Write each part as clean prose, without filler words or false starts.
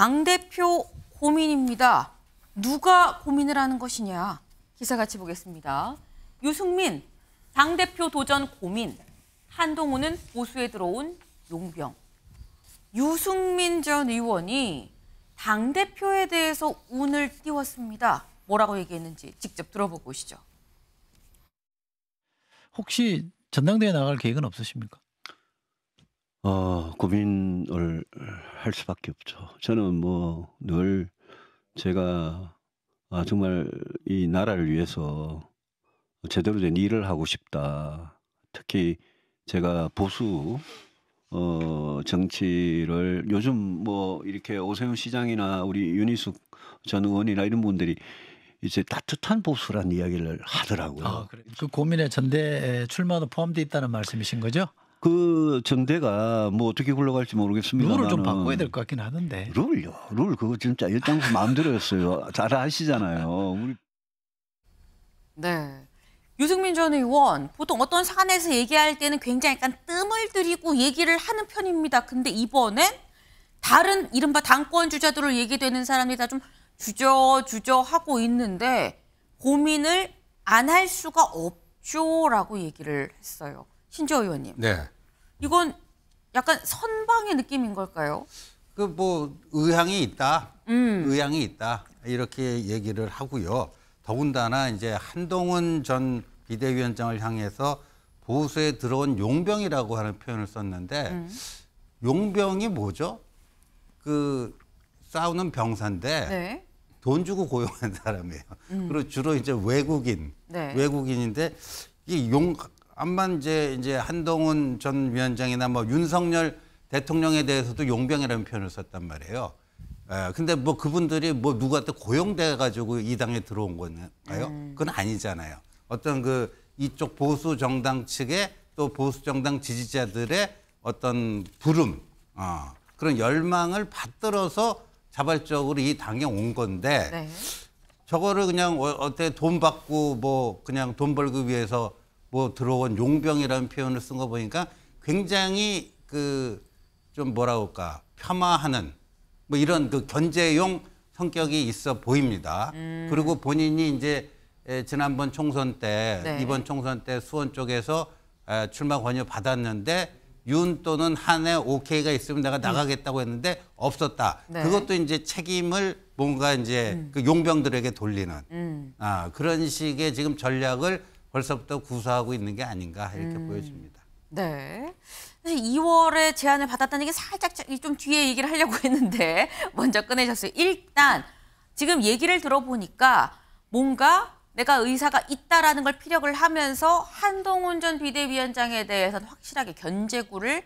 당대표 고민입니다. 누가 고민을 하는 것이냐. 기사 같이 보겠습니다. 유승민 당대표 도전 고민. 한동훈은 보수에 들어온 용병. 유승민 전 의원이 당대표에 대해서 운을 띄웠습니다. 뭐라고 얘기했는지 직접 들어보고 오시죠. 혹시 전당대회 나갈 계획은 없으십니까? 고민을 할 수밖에 없죠. 저는 뭐 늘 제가 정말 이 나라를 위해서 제대로 된 일을 하고 싶다. 특히 제가 보수 정치를 요즘 뭐 이렇게 오세훈 시장이나 우리 윤희숙 전 의원이나 이런 분들이 이제 따뜻한 보수란 이야기를 하더라고요. 그래. 그 고민에 전대 출마도 포함되어 있다는 말씀이신 거죠? 그 전대가 뭐 어떻게 굴러갈지 모르겠습니다만 룰을 좀 바꿔야 될 것 같긴 하던데. 룰요? 룰 그거 진짜 일장수 마음대로였어요. 잘 아시잖아요. 우리. 네. 유승민 전 의원 보통 어떤 사안에서 얘기할 때는 굉장히 약간 뜸을 들이고 얘기를 하는 편입니다. 근데 이번엔 다른 이른바 당권 주자들을 얘기되는 사람들이 다 좀 주저하고 있는데 고민을 안 할 수가 없죠라고 얘기를 했어요. 신지호 의원님. 네. 이건 약간 선방의 느낌인 걸까요? 그 뭐 의향이 있다. 의향이 있다. 이렇게 얘기를 하고요. 더군다나 이제 한동훈 전 비대위원장을 향해서 보수에 들어온 용병이라고 하는 표현을 썼는데 용병이 뭐죠? 그 싸우는 병사인데 네. 돈 주고 고용한 사람이에요. 그리고 주로 이제 외국인, 네. 외국인인데 이 암만 이제 한동훈 전 위원장이나 뭐 윤석열 대통령에 대해서도 용병이라는 표현을 썼단 말이에요. 근데 뭐 그분들이 뭐 누구한테 고용돼 가지고 이 당에 들어온 건가요? 그건 아니잖아요. 어떤 그 이쪽 보수 정당 측의 또 보수 정당 지지자들의 어떤 부름, 그런 열망을 받들어서 자발적으로 이 당에 온 건데 네. 저거를 그냥 어때 돈 받고 뭐 그냥 돈 벌기 위해서 뭐 들어온 용병이라는 표현을 쓴 거 보니까 굉장히 그 좀 뭐라 그럴까 폄하하는 뭐 이런 그 견제용 성격이 있어 보입니다. 그리고 본인이 이제 지난번 총선 때 네. 이번 총선 때 수원 쪽에서 출마 권유 받았는데 윤 또는 한의 오케이가 있으면 내가 나가겠다고 했는데 없었다. 네. 그것도 이제 책임을 뭔가 이제 그 용병들에게 돌리는 그런 식의 지금 전략을 벌써부터 구사하고 있는 게 아닌가 이렇게 보여집니다. 네. 사실 2월에 제안을 받았다는 게 살짝 좀 뒤에 얘기를 하려고 했는데 먼저 꺼내셨어요. 일단 지금 얘기를 들어보니까 뭔가 내가 의사가 있다라는 걸 피력을 하면서 한동훈 전 비대위원장에 대해서는 확실하게 견제구를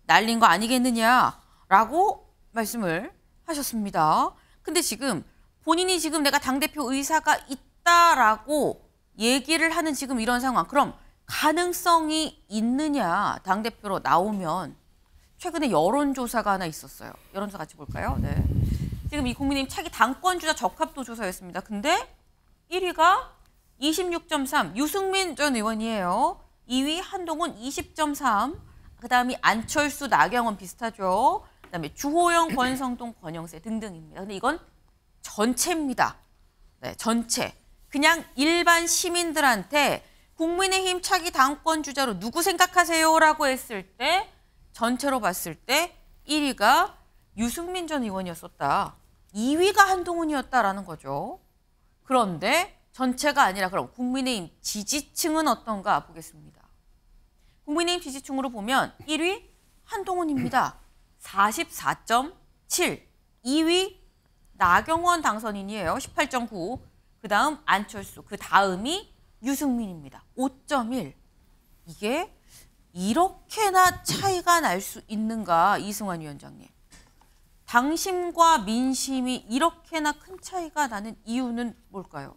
날린 거 아니겠느냐라고 말씀을 하셨습니다. 근데 지금 본인이 지금 내가 당대표 의사가 있다라고 얘기를 하는 지금 이런 상황. 그럼 가능성이 있느냐, 당대표로 나오면. 최근에 여론조사가 하나 있었어요. 여론조사 같이 볼까요? 네. 지금 이 국민의힘 차기 당권주자 적합도 조사였습니다. 근데 1위가 26.3, 유승민 전 의원이에요. 2위 한동훈 20.3, 그다음이 안철수, 나경원 비슷하죠. 그다음에 주호영, 권성동, 권영세 등등입니다. 근데 이건 전체입니다. 네, 전체. 그냥 일반 시민들한테 국민의힘 차기 당권 주자로 누구 생각하세요? 라고 했을 때 전체로 봤을 때 1위가 유승민 전 의원이었었다. 2위가 한동훈이었다라는 거죠. 그런데 전체가 아니라 그럼 국민의힘 지지층은 어떤가 보겠습니다. 국민의힘 지지층으로 보면 1위 한동훈입니다. 44.7. 2위 나경원 당선인이에요. 18.9. 그다음 안철수. 그 다음이 유승민입니다. 5.1. 이게 이렇게나 차이가 날 수 있는가, 이승환 위원장님. 당심과 민심이 이렇게나 큰 차이가 나는 이유는 뭘까요?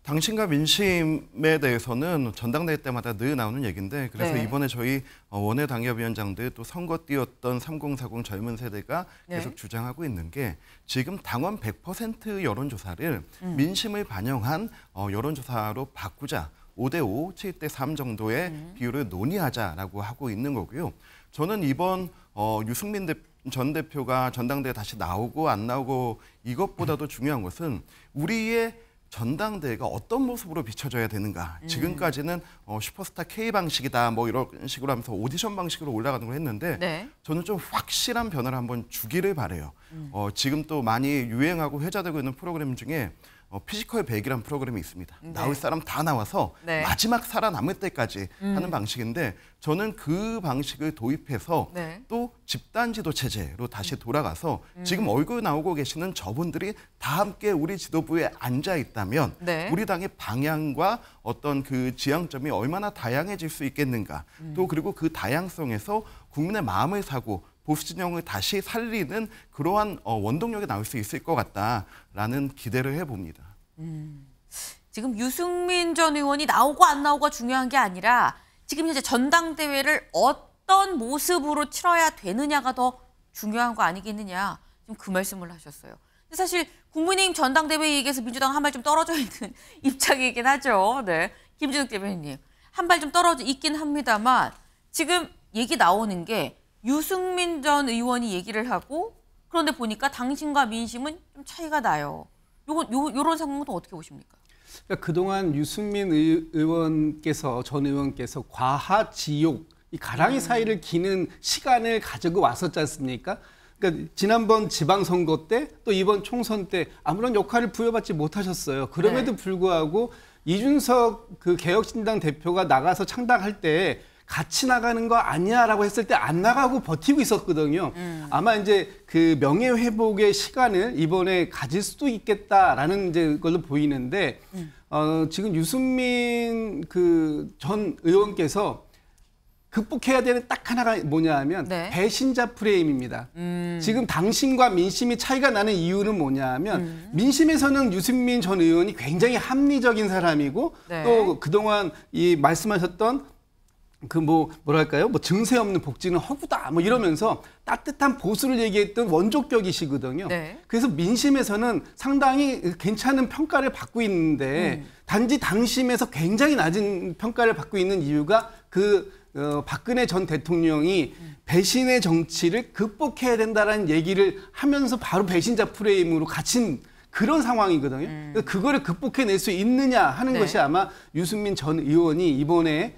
당심과 민심에 대해서는 전당대회 때마다 늘 나오는 얘기인데 그래서 네. 이번에 저희 원외 당협위원장들 또 선거 뛰었던 3040 젊은 세대가 네. 계속 주장하고 있는 게 지금 당원 100% 여론조사를 민심을 반영한 여론조사로 바꾸자. 5대5, 7대3 정도의 비율을 논의하자라고 하고 있는 거고요. 저는 이번 유승민 전 대표가 전당대회 다시 나오고 안 나오고 이것보다도 중요한 것은 우리의 전당대회가 어떤 모습으로 비춰져야 되는가. 지금까지는 슈퍼스타 K 방식이다 뭐 이런 식으로 하면서 오디션 방식으로 올라가는 걸 했는데 네. 저는 좀 확실한 변화를 한번 주기를 바래요. 지금 또 많이 유행하고 회자되고 있는 프로그램 중에 피지컬 100이라는 프로그램이 있습니다. 네. 나올 사람 다 나와서 네. 마지막 살아남을 때까지 하는 방식인데 저는 그 방식을 도입해서 네. 또 집단 지도 체제로 다시 돌아가서 지금 얼굴 나오고 계시는 저분들이 다 함께 우리 지도부에 앉아 있다면 네. 우리 당의 방향과 어떤 그 지향점이 얼마나 다양해질 수 있겠는가. 또 그리고 그 다양성에서 국민의 마음을 사고 보수 진영을 다시 살리는 그러한 원동력이 나올 수 있을 것 같다라는 기대를 해봅니다. 지금 유승민 전 의원이 나오고 안 나오고가 중요한 게 아니라 지금 현재 전당대회를 어떤 모습으로 치러야 되느냐가 더 중요한 거 아니겠느냐. 지금 그 말씀을 하셨어요. 근데 사실 국민의힘 전당대회 얘기해서 민주당 한 발 좀 떨어져 있는 입장이긴 하죠. 네, 김진욱 대변인님. 한 발 좀 떨어져 있긴 합니다만 지금 얘기 나오는 게 유승민 전 의원이 얘기를 하고 그런데 보니까 당신과 민심은 좀 차이가 나요. 요런 상황은 어떻게 보십니까? 그러니까 그동안 유승민 전 의원께서 과하지욕, 이 가랑이 사이를 기는 시간을 가지고 왔었지 않습니까? 그러니까 지난번 지방선거 때 또 이번 총선 때 아무런 역할을 부여받지 못하셨어요. 그럼에도 불구하고 이준석 그 개혁신당 대표가 나가서 창당할 때 같이 나가는 거 아니야라고 했을 때 안 나가고 버티고 있었거든요. 아마 이제 그 명예 회복의 시간을 이번에 가질 수도 있겠다라는 이제 걸로 보이는데 지금 유승민 그 전 의원께서 극복해야 되는 딱 하나가 뭐냐 하면 네. 배신자 프레임입니다. 지금 당신과 민심이 차이가 나는 이유는 뭐냐 하면 민심에서는 유승민 전 의원이 굉장히 합리적인 사람이고 네. 또 그동안 이 말씀하셨던 그 뭐랄까요? 증세 없는 복지는 허구다. 이러면서 따뜻한 보수를 얘기했던 원조격이시거든요. 네. 그래서 민심에서는 상당히 괜찮은 평가를 받고 있는데 단지 당심에서 굉장히 낮은 평가를 받고 있는 이유가 박근혜 전 대통령이 배신의 정치를 극복해야 된다라는 얘기를 하면서 바로 배신자 프레임으로 갇힌 그런 상황이거든요. 그거를 극복해낼 수 있느냐 하는 네. 것이 아마 유승민 전 의원이 이번에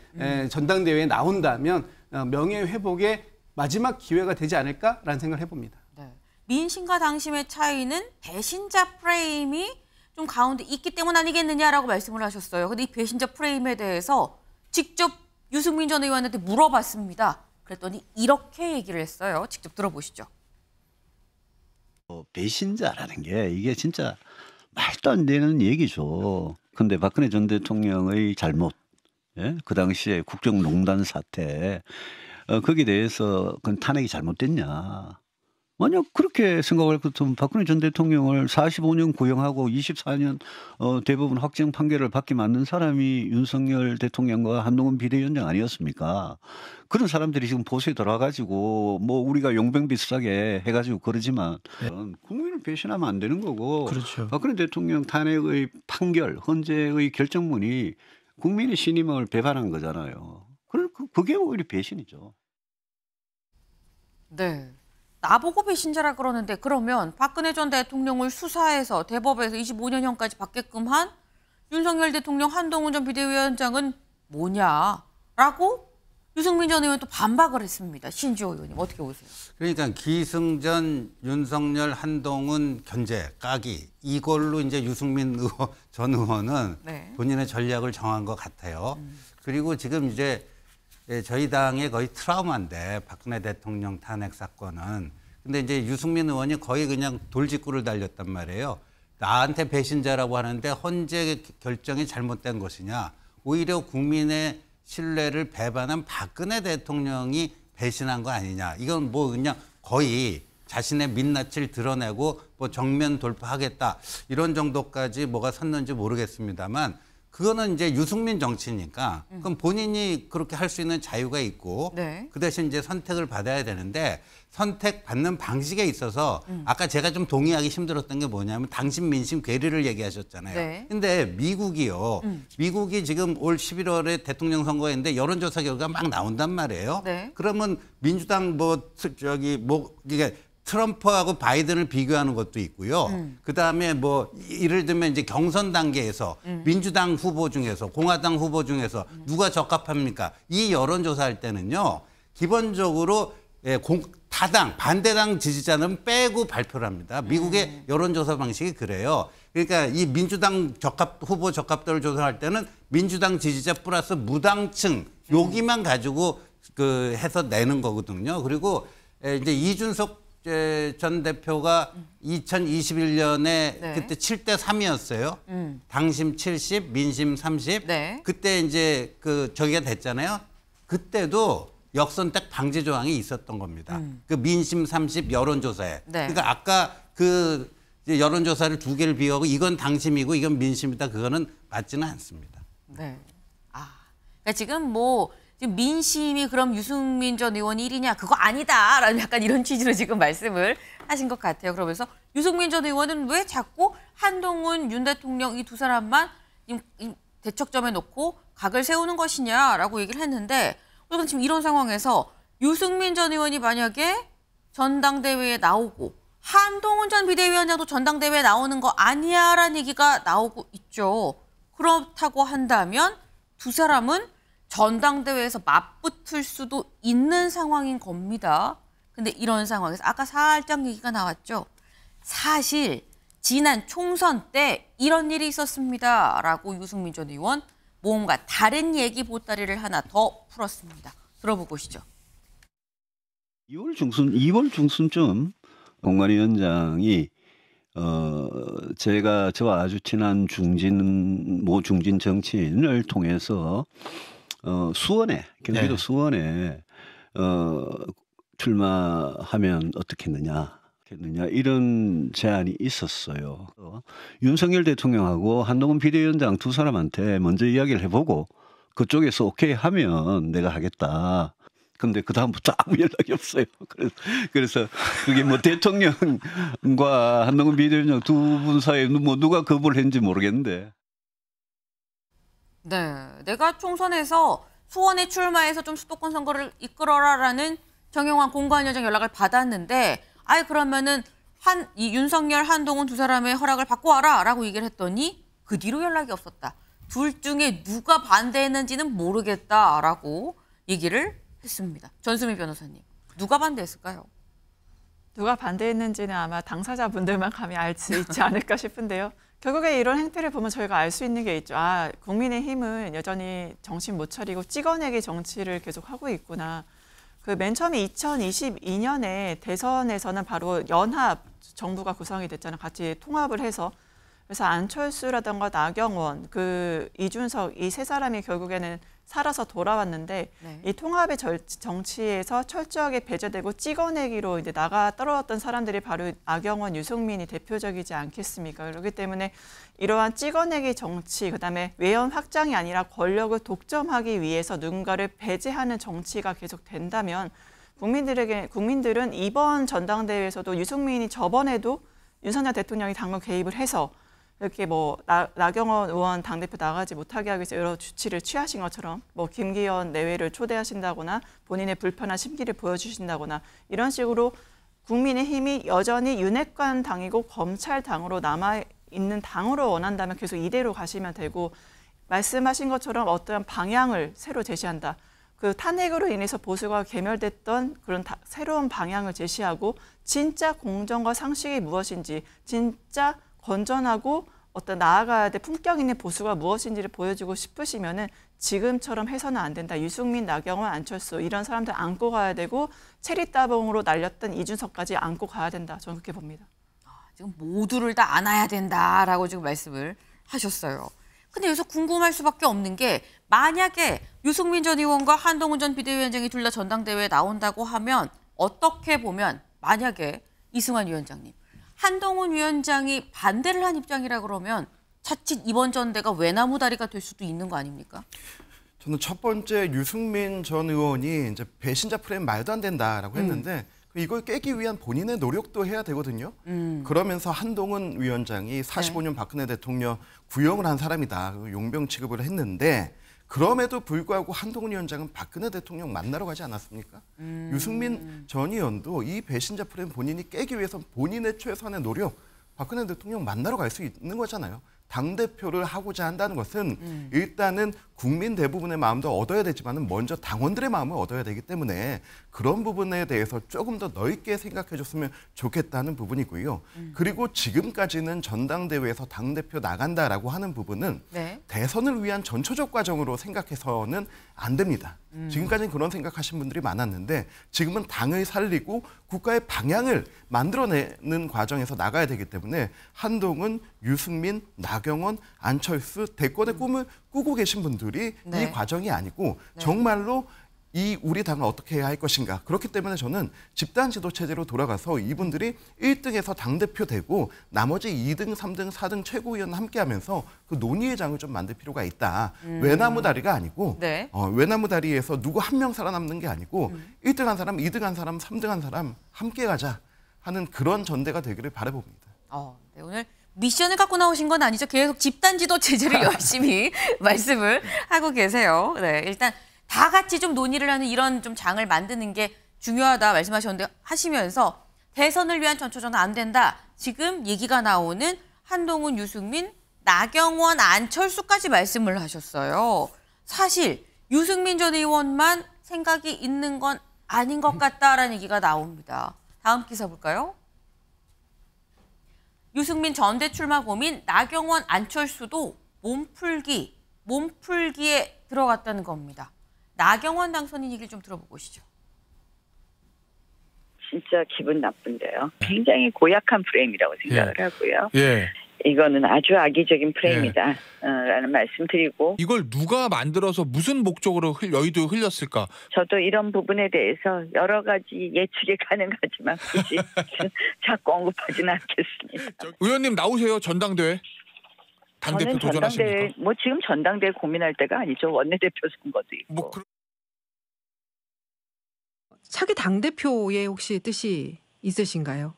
전당대회에 나온다면 명예회복의 마지막 기회가 되지 않을까라는 생각을 해봅니다. 네. 민심과 당심의 차이는 배신자 프레임이 좀 가운데 있기 때문 아니겠느냐라고 말씀을 하셨어요. 근데 이 배신자 프레임에 대해서 직접 유승민 전 의원한테 물어봤습니다. 그랬더니 이렇게 얘기를 했어요. 직접 들어보시죠. 배신자라는 게 이게 진짜 말도 안 되는 얘기죠. 근데 박근혜 전 대통령의 잘못, 예? 그 당시에 국정농단 사태, 거기에 대해서 그건 탄핵이 잘못됐냐. 만약 그렇게 생각할 것 같으면 박근혜 전 대통령을 45년 구형하고 24년 대법원 확정 판결을 받게 만든 사람이 윤석열 대통령과 한동훈 비대위원장 아니었습니까? 그런 사람들이 지금 보수에 들어와가지고 우리가 용병 비슷하게 해가지고 그러지만 국민을 배신하면 안 되는 거고 그렇죠. 박근혜 대통령 탄핵의 판결, 헌재의 결정문이 국민의 신임을 배반한 거잖아요. 그게 오히려 배신이죠. 네. 나보고 배신자라 그러는데 그러면 박근혜 전 대통령을 수사해서 대법에서 25년형까지 받게끔 한 윤석열 대통령 한동훈 전 비대위원장은 뭐냐라고 유승민 전 의원 또 반박을 했습니다. 신지호 의원님 어떻게 보세요? 그러니까 기승전, 윤석열, 한동훈 견제, 까기 이걸로 이제 유승민 전 의원은 네. 본인의 전략을 정한 것 같아요. 그리고 지금 이제 저희 당의 거의 트라우마인데 박근혜 대통령 탄핵 사건은. 근데 이제 유승민 의원이 거의 그냥 돌직구를 달렸단 말이에요. 나한테 배신자라고 하는데 헌재 결정이 잘못된 것이냐. 오히려 국민의 신뢰를 배반한 박근혜 대통령이 배신한 거 아니냐. 이건 그냥 거의 자신의 민낯을 드러내고 정면 돌파하겠다. 이런 정도까지 뭐가 섰는지 모르겠습니다만 그거는 이제 유승민 정치니까 그럼 본인이 그렇게 할 수 있는 자유가 있고 네. 그 대신 이제 선택을 받아야 되는데 선택받는 방식에 있어서 아까 제가 좀 동의하기 힘들었던 게 뭐냐면 당신 민심 괴리를 얘기하셨잖아요. 네. 근데 미국이요. 미국이 지금 올 11월에 대통령 선거했는데 여론조사 결과가 막 나온단 말이에요. 네. 그러면 민주당 이게 트럼프하고 바이든을 비교하는 것도 있고요. 그다음에 뭐 예를 들면 이제 경선 단계에서 민주당 후보 중에서 공화당 후보 중에서 누가 적합합니까? 이 여론조사할 때는요. 기본적으로 타당, 반대당 지지자는 빼고 발표를 합니다. 미국의 여론조사 방식이 그래요. 그러니까 이 민주당 후보 적합도를 조사할 때는 민주당 지지자 플러스 무당층 여기만 가지고 해서 내는 거거든요. 그리고 이제 이준석 전 대표가 2021년에 네. 그때 7대 3이었어요. 당심 70, 민심 30. 네. 그때 이제 저기가 됐잖아요. 그때도 역선택 방지 조항이 있었던 겁니다. 그 민심 30 여론조사에. 네. 그러니까 아까 이제 여론조사를 두 개를 비교하고 이건 당심이고 이건 민심이다. 그거는 맞지는 않습니다. 네. 그러니까 지금 지금 민심이 그럼 유승민 전 의원이 1위냐? 그거 아니다라는 약간 이런 취지로 지금 말씀을 하신 것 같아요. 그러면서 유승민 전 의원은 왜 자꾸 한동훈, 윤 대통령 이 두 사람만 대척점에 놓고 각을 세우는 것이냐라고 얘기를 했는데 우리가 지금 이런 상황에서 유승민 전 의원이 만약에 전당대회에 나오고 한동훈 전 비대위원장도 전당대회에 나오는 거 아니야라는 얘기가 나오고 있죠. 그렇다고 한다면 두 사람은 전당대회에서 맞붙을 수도 있는 상황인 겁니다. 근데 이런 상황에서 아까 살짝 얘기가 나왔죠. 사실 지난 총선 때 이런 일이 있었습니다. 라고 유승민 전 의원 뭔가 다른 얘기 보따리를 하나 더 풀었습니다. 들어보고 오시죠. 2월 중순쯤 공관위원장이 저와 아주 친한 중진 정치인을 통해서 수원에 경기도 네. 수원에 출마하면 어떻겠느냐 이런 제안이 있었어요. 윤석열 대통령하고 한동훈 비대위원장 두 사람한테 먼저 이야기를 해보고 그쪽에서 오케이 하면 내가 하겠다. 근데 그 다음부터 아무 연락이 없어요. 그래서 그게 뭐 대통령과 한동훈 비대위원장 두 분 사이에 누가 거부를 했는지 모르겠는데. 네, 내가 총선에서 수원에 출마해서 좀 수도권 선거를 이끌어라라는 정영환 공관위원장 연락을 받았는데 그러면은 이 윤석열, 한동훈 두 사람의 허락을 받고 와라라고 얘기를 했더니 그 뒤로 연락이 없었다. 둘 중에 누가 반대했는지는 모르겠다라고 얘기를 했습니다. 전수미 변호사님, 누가 반대했을까요? 누가 반대했는지는 아마 당사자분들만 감히 알 수 있지 않을까 싶은데요. 결국에 이런 행태를 보면 저희가 알 수 있는 게 있죠. 국민의힘은 여전히 정신 못 차리고 찍어내기 정치를 계속 하고 있구나. 맨 처음에 2022년에 대선에서는 바로 연합 정부가 구성이 됐잖아요. 같이 통합을 해서. 그래서 안철수라든가 나경원, 이준석 이 세 사람이 결국에는 살아서 돌아왔는데 네. 이 통합의 정치에서 철저하게 배제되고 찍어내기로 이제 나가 떨어졌던 사람들이 바로 나경원, 유승민이 대표적이지 않겠습니까? 그렇기 때문에 이러한 찍어내기 정치, 그다음에 외연 확장이 아니라 권력을 독점하기 위해서 누군가를 배제하는 정치가 계속 된다면 국민들은 이번 전당대회에서도 유승민이 저번에도 윤석열 대통령이 당권 개입을 해서 이렇게 나경원 의원 당대표 나가지 못하게 하기 위해서 여러 조치를 취하신 것처럼 김기현 내외를 초대하신다거나 본인의 불편한 심기를 보여주신다거나 이런 식으로 국민의힘이 여전히 윤핵관 당이고 검찰당으로 남아있는 당으로 원한다면 계속 이대로 가시면 되고 말씀하신 것처럼 어떠한 방향을 새로 제시한다. 탄핵으로 인해서 보수가 괴멸됐던 그런 새로운 방향을 제시하고 진짜 공정과 상식이 무엇인지 진짜 건전하고 나아가야 될 품격 있는 보수가 무엇인지를 보여주고 싶으시면은 지금처럼 해서는 안 된다. 유승민, 나경원, 안철수 이런 사람들 안고 가야 되고 체리따봉으로 날렸던 이준석까지 안고 가야 된다. 저는 그렇게 봅니다. 지금 모두를 다 안아야 된다라고 지금 말씀을 하셨어요. 근데 여기서 궁금할 수밖에 없는 게 만약에 유승민 전 의원과 한동훈 전 비대위원장이 둘 다 전당대회에 나온다고 하면 어떻게 보면 만약에 이승환 위원장님 한동훈 위원장이 반대를 한 입장이라 그러면 자칫 이번 전대가 외나무다리가 될 수도 있는 거 아닙니까? 저는 첫 번째 유승민 전 의원이 이제 배신자 프레임 말도 안 된다라고 했는데 이걸 깨기 위한 본인의 노력도 해야 되거든요. 그러면서 한동훈 위원장이 45년 박근혜 대통령 구형을 한 사람이다. 용병 취급을 했는데 그럼에도 불구하고 한동훈 위원장은 박근혜 대통령 만나러 가지 않았습니까? 유승민 전 의원도 이 배신자 프레임 본인이 깨기 위해서 본인의 최선의 노력, 박근혜 대통령 만나러 갈 수 있는 거잖아요. 당대표를 하고자 한다는 것은 일단은 국민 대부분의 마음도 얻어야 되지만 먼저 당원들의 마음을 얻어야 되기 때문에 그런 부분에 대해서 조금 더 넓게 생각해 줬으면 좋겠다는 부분이고요. 그리고 지금까지는 전당대회에서 당대표 나간다라고 하는 부분은 네. 대선을 위한 전초적 과정으로 생각해서는 안 됩니다. 지금까지는 그런 생각하신 분들이 많았는데 지금은 당을 살리고 국가의 방향을 만들어내는 과정에서 나가야 되기 때문에 한동훈, 유승민, 나경원, 안철수 대권의 꿈을 꾸고 계신 분들이 네. 이 과정이 아니고 정말로 이 우리 당을 어떻게 해야 할 것인가. 그렇기 때문에 저는 집단 지도 체제로 돌아가서 이분들이 1등에서 당대표 되고 나머지 2등, 3등, 4등 최고위원 함께 하면서 그 논의의 장을 좀 만들 필요가 있다. 외나무다리가 아니고 네. 외나무다리에서 누구 한 명 살아남는 게 아니고 1등 한 사람, 2등 한 사람, 3등 한 사람 함께 가자 하는 그런 전대가 되기를 바라봅니다. 네, 오늘 미션을 갖고 나오신 건 아니죠. 계속 집단 지도 체제를 열심히 말씀을 하고 계세요. 네, 일단 다 같이 좀 논의를 하는 이런 좀 장을 만드는 게 중요하다 말씀하셨는데 하시면서 대선을 위한 전초전은 안 된다. 지금 얘기가 나오는 한동훈, 유승민, 나경원, 안철수까지 말씀을 하셨어요. 사실 유승민 전 의원만 생각이 있는 건 아닌 것 같다라는 얘기가 나옵니다. 다음 기사 볼까요? 유승민 전대 출마 고민, 나경원, 안철수도 몸풀기에 들어갔다는 겁니다. 나경원 당선인 얘기를 좀 들어보고 오시죠. 진짜 기분 나쁜데요. 굉장히 고약한 프레임이라고 생각을 하고요. 예. 이거는 아주 악의적인 프레임이다 라는 말씀 드리고 이걸 누가 만들어서 무슨 목적으로 여의도에 흘렸을까? 저도 이런 부분에 대해서 여러 가지 예측이 가능하지만 굳이 자꾸 언급하지는 않겠습니다. 의원님 나오세요. 전당대회. 당대표 저는 도전하십니까? 지금 전당대회 고민할 때가 아니죠. 원내대표 선거도 있고. 차기 당대표의 혹시 뜻이 있으신가요?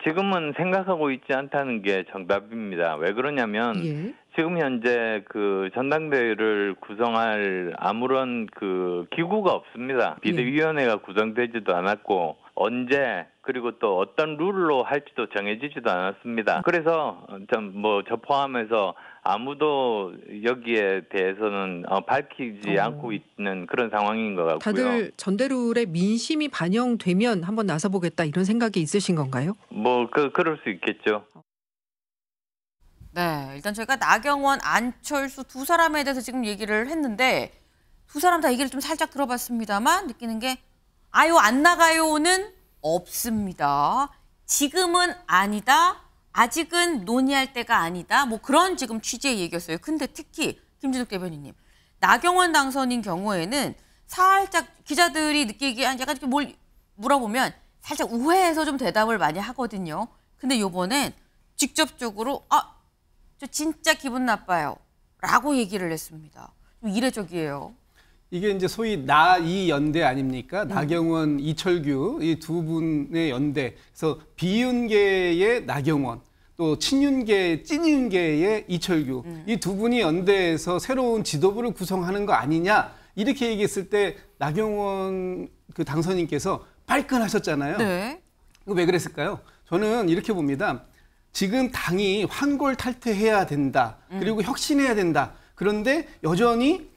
지금은 생각하고 있지 않다는 게 정답입니다. 왜 그러냐면 예. 지금 현재 그 전당대회를 구성할 아무런 그 기구가 없습니다. 비대위원회가 구성되지도 않았고 언제 그리고 또 어떤 룰로 할지도 정해지지도 않았습니다. 그래서 저 포함해서 아무도 여기에 대해서는 밝히지 않고 있는 그런 상황인 것 같고요. 다들 전대룰에 민심이 반영되면 한번 나서보겠다 이런 생각이 있으신 건가요? 그럴 수 있겠죠. 네, 일단 저희가 나경원, 안철수 두 사람에 대해서 지금 얘기를 했는데 두 사람 다 얘기를 좀 살짝 들어봤습니다만 느끼는 게 아유 안 나가요는 없습니다. 지금은 아니다. 아직은 논의할 때가 아니다. 뭐 그런 지금 취지의 얘기였어요. 근데 특히 김준욱 대변인님, 나경원 당선인 경우에는 살짝 기자들이 느끼기에 약간 이렇게 뭘 물어보면 살짝 우회해서 좀 대답을 많이 하거든요. 근데 요번엔 직접적으로 저 진짜 기분 나빠요. 라고 얘기를 했습니다. 좀 이례적이에요. 이게 이제 소위 나-이 연대 아닙니까? 나경원, 이철규 이 두 분의 연대. 그래서 비윤계의 나경원, 또 친윤계, 찐윤계의 이철규 이 두 분이 연대해서 새로운 지도부를 구성하는 거 아니냐 이렇게 얘기했을 때 나경원 그 당선인께서 발끈하셨잖아요. 네. 왜 그랬을까요? 저는 이렇게 봅니다. 지금 당이 환골탈퇴해야 된다. 그리고 혁신해야 된다. 그런데 여전히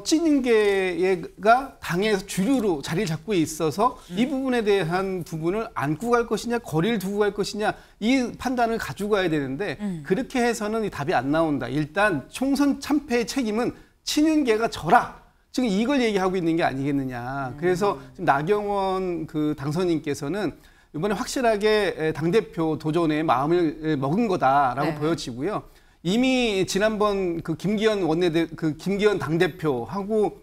찐윤계가 당에서 주류로 자리를 잡고 있어서 이 부분에 대한 부분을 안고 갈 것이냐 거리를 두고 갈 것이냐 이 판단을 가지고 가야 되는데 그렇게 해서는 이 답이 안 나온다. 일단 총선 참패의 책임은 친윤계가 져라. 지금 이걸 얘기하고 있는 게 아니겠느냐. 그래서 지금 나경원 그 당선인께서는 이번에 확실하게 당대표 도전에 마음을 먹은 거다라고 보여지고요. 이미 지난번 그 김기현 당대표하고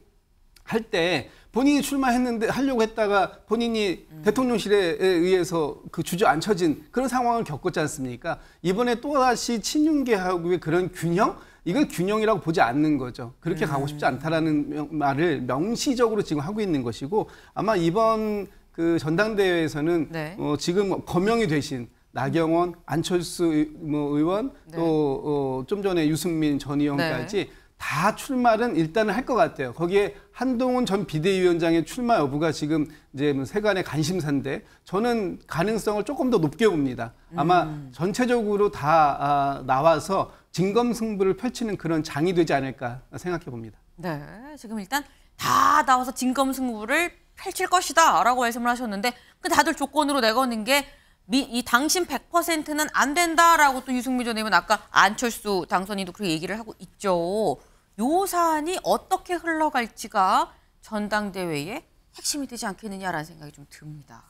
할 때 본인이 출마했는데 하려고 했다가 본인이 대통령실에 의해서 그 주저앉혀진 그런 상황을 겪었지 않습니까? 이번에 또다시 친윤계하고의 그런 균형? 이걸 균형이라고 보지 않는 거죠. 그렇게 가고 싶지 않다라는 말을 명시적으로 지금 하고 있는 것이고 아마 이번 그 전당대회에서는 네. 지금 거명이 되신 나경원, 안철수 의원 네. 또 좀 전에 유승민 전 의원까지 네. 다 출마는 일단은 할 것 같아요. 거기에 한동훈 전 비대위원장의 출마 여부가 지금 이제 세간의 관심사인데 저는 가능성을 조금 더 높게 봅니다. 아마 전체적으로 다 나와서 진검승부를 펼치는 그런 장이 되지 않을까 생각해 봅니다. 네, 지금 일단 다 나와서 진검승부를 펼칠 것이다라고 말씀을 하셨는데 그 다들 조건으로 내거는 게 이 당신 100%는 안 된다라고 또 유승민 전 의원 아까 안철수 당선인도 그렇게 얘기를 하고 있죠. 요 사안이 어떻게 흘러갈지가 전당대회의 핵심이 되지 않겠느냐라는 생각이 좀 듭니다.